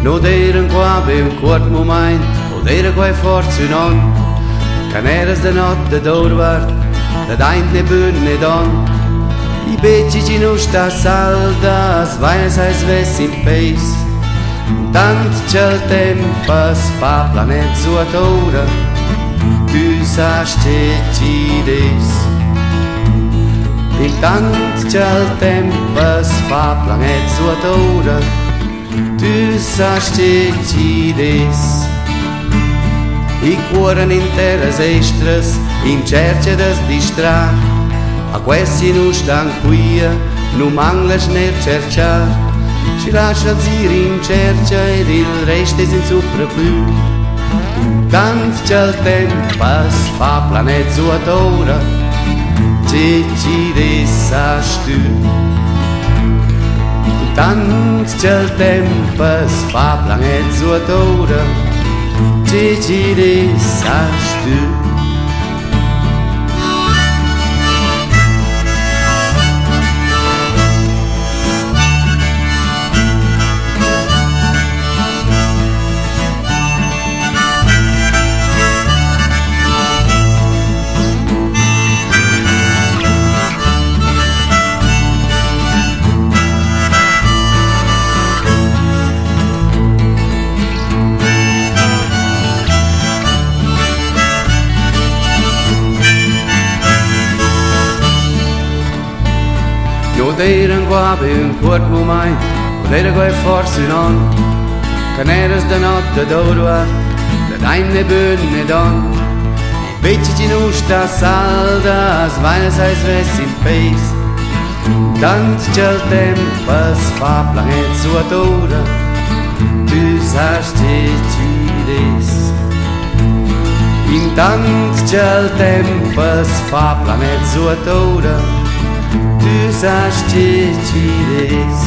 non diran qua per un quart moment, o dire qua forza non, caneras de notte d'orvart, da daint ne bün ne don, i becci ci non sta salda, as vaias ai sves in peis, tant c'è il tempo es fa planet zuatora, tu saps che ci des. Intant c'è il tempo es fa planet zuatora, tu saps che ci des. I cuoren interas estras in cerca des distra, a questi non stan qui, non manglas ner cercar, ci lascia zir in cerca ed il resto è in sopraplù. Intant c'è il tempo es fa planet zuatora, che ci des saps tu. Intant c'è il tempo es fa planet zuatora, che ci des saps tu. Non diran qua per un quart moment, o dire qua forza non, caneras de notte d'orvart, da daim ne bün ne don, i becci ci non sta salda, as vaias ai sves in peis, tant c'è il tempo es fa planet zuatora, tu saps che ci des. Intant c'è il tempo es fa planet zuatora, tu saps che ci des.